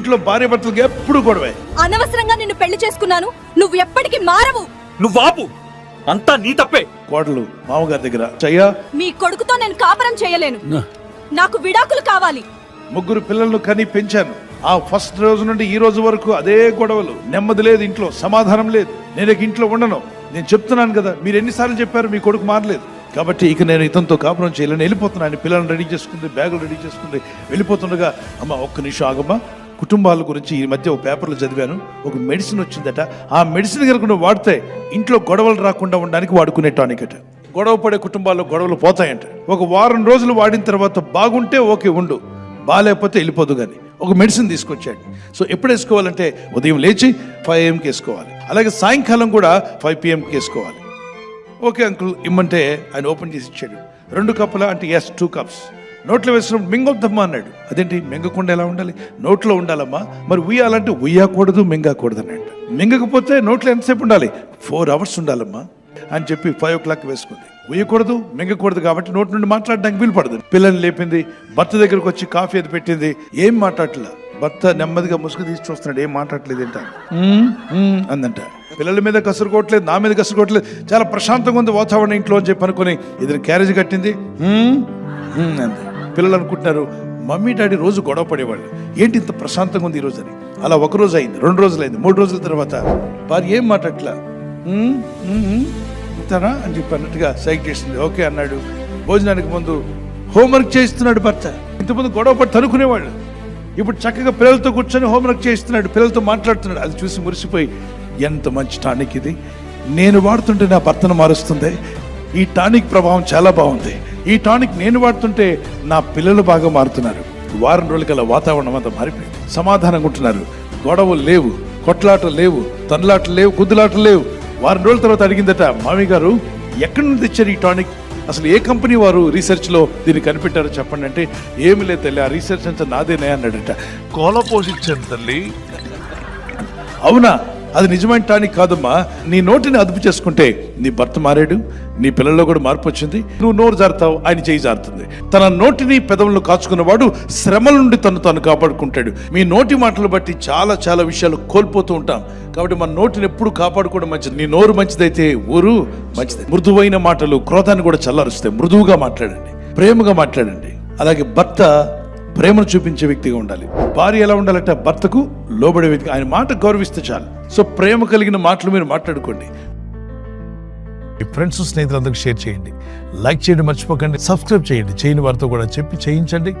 ఇంట్లో భార్య భర్తలకి ఎప్పుడు గొడవే. అనవసరంగా నిన్ను పెళ్లి చేసుకున్నాను. నువ్వు ఎప్పటికీ మారవు. నువ్వు ఆపు, అంతా నీ తప్పే. కోడలు మామగారి దగ్గర చయ్యా, మీ కొడుకుతో నేను కాపురం చేయలేను. నాకు విడాకులు కావాలి. 3 పిల్లలను కని పెంచాను. ఆ ఫస్ట్ రోజు నుండి ఈ రోజు వరకు అదే గొడవలు, నెమ్మది లేదు ఇంట్లో, సమాధానం లేదు. నేను ఇంట్లో ఉండను. నేను చెప్తున్నాను కదా, మీరు ఎన్నిసార్లు చెప్పారు మీ కొడుకు మారలేదు. కాబట్టి ఇక నేను ఇతనితో కాపురం చేయలేను, వెళ్ళిపోతున్నాను. పిల్లల్ని రెడీ చేసుకుంది, బ్యాగులు రెడీ చేసుకుంది, వెళ్ళిపోతుండగా అమ్మ ఒక్క నిమిషం ఆగమ్మా, కుటుంబాల గురించి ఈ మధ్య ఒక పేపర్లో చదివాను, ఒక మెడిసిన్ వచ్చిందట. ఆ మెడిసిన్ కనుక నువ్వు వాడితే ఇంట్లో గొడవలు రాకుండా ఉండడానికి వాడుకునే టానిక్ అట. గొడవ పడే కుటుంబాల్లో గొడవలు పోతాయంట. ఒక వారం రోజులు వాడిన తర్వాత బాగుంటే ఓకే ఉండు, బాగాలేకపోతే వెళ్ళిపోదు. కానీ ఒక మెడిసిన్ తీసుకొచ్చాడు. సో ఎప్పుడు వేసుకోవాలంటే ఉదయం లేచి 5 AM వేసుకోవాలి, అలాగే సాయంకాలం కూడా 5 PM వేసుకోవాలి. ఓకే అంకుల్ ఇమ్మంటే ఆయన ఓపెన్ చేసి ఇచ్చాడు. 2 కప్పుల అంటే ఎస్ 2 కప్స్. నోట్లో వేసినప్పుడు మింగొద్దమ్మా అన్నాడు. అదేంటి మింగకుండా ఎలా ఉండాలి? నోట్లో ఉండాలమ్మా. మరి ఉయ్యాలంటే ఉయ్యకూడదు, మింగకూడదు అని అంట. మింగకపోతే నోట్లో ఎంతసేపు ఉండాలి? 4 hours ఉండాలమ్మా అని చెప్పి 5 o'clock వేసుకుంది. ఉయ్యకూడదు, మింగకూడదు కాబట్టి నోటి నుండి మాట్లాడడానికి వీలు పడదు. పిల్లల్ని లేపింది, భర్త దగ్గరకు వచ్చి కాఫీ అది పెట్టింది. ఏం మాట్లాడట్లా. భర్త నెమ్మదిగా ముసుగు తీసి చూస్తున్నాడు, ఏం మాట్లాడలేదు ఏంట అందంట. పిల్లల మీద కసురుకోవట్లేదు, నా మీద కసురుకోవట్లేదు, చాలా ప్రశాంతంగా ఉంది వాతావరణం ఇంట్లో అని చెప్పి అనుకుని ఇద్దరు క్యారేజ్ కట్టింది అంది. పిల్లలు అనుకుంటున్నారు మమ్మీ డాడీ రోజు గొడవ పడేవాళ్ళు, ఏంటి ఇంత ప్రశాంతంగా ఉంది ఈరోజు అని. అలా 1 రోజు అయింది, 2 రోజులు అయింది, 3 రోజుల తర్వాత భార్య ఏం మాట్లాడట్లా, ఇంతనా అని చెప్పి అన్నట్టుగా సైక్ చేసింది. ఓకే అన్నాడు. భోజనానికి ముందు హోంవర్క్ చేస్తున్నాడు భర్త. ఇంతకుముందు గొడవ పడి తనుకునేవాళ్ళు, ఇప్పుడు చక్కగా పిల్లలతో కూర్చొని హోంవర్క్ చేస్తున్నాడు, పిల్లలతో మాట్లాడుతున్నాడు. అది చూసి మురిసిపోయి, ఎంత మంచి టానిక్ ఇది, నేను వాడుతుంటే నా భర్తను మారుస్తుంది, ఈ టానిక్ ప్రభావం చాలా బాగుంది, ఈ టానిక్ నేను వాడుతుంటే నా పిల్లలు బాగా మారుతున్నారు. వారం రోజులకల్లా వాతావరణం అంతా మారిపోయింది. సమాధానంగా ఉంటున్నారు, గొడవలు లేవు, కొట్లాటలు లేవు, తన్లాటలు లేవు, గుద్దులాటలు లేవు. వారం రోజుల తర్వాత అడిగిందట, మామి గారు ఎక్కడి నుంచి తెచ్చారు ఈ టానిక్, అసలు ఏ కంపెనీ వారు రీసెర్చ్లో దీన్ని కనిపెట్టారో చెప్పండి అంటే, ఏమి లేదు తల్లి, ఆ రీసెర్చ్ అంతా నాదేనే అన్నాడట. కోల పోషించాను తల్లి. అవునా, అది నిజమైన టానిక్ కాదమ్మా, నీ నోటిని అదుపు చేసుకుంటే నీ భర్త మారాడు, నీ పిల్లల్లో కూడా మార్పు వచ్చింది. నువ్వు నోరు జారుతావు, ఆయన చేయి జారుతుంది. తన నోటిని పెదవులను కాచుకున్నవాడు శ్రమల నుండి తను కాపాడుకుంటాడు. మీ నోటి మాటలు బట్టి చాలా చాలా విషయాలు కోల్పోతూ ఉంటాం. కాబట్టి మన నోటిని ఎప్పుడు కాపాడుకోవడం మంచిది. నీ నోరు మంచిదైతే ఊరు మంచిది. మృదువైన మాటలు క్రోధాన్ని కూడా చల్లారుస్తాయి. మృదువుగా మాట్లాడండి, ప్రేమగా మాట్లాడండి. అలాగే భర్త ప్రేమను చూపించే వ్యక్తిగా ఉండాలి. భార్య ఎలా ఉండాలంటే భర్తకు లోబడే వ్యక్తి, ఆయన మాట గౌరవిస్తే చాలు. సో ప్రేమ కలిగిన మాటలు మీరు మాట్లాడుకోండి. మీ ఫ్రెండ్స్ స్నేహితులందరికీ షేర్ చేయండి, లైక్ చేయడం మర్చిపోకండి, సబ్స్క్రైబ్ చేయండి, చేయని వారితో కూడా చెప్పి చేయించండి.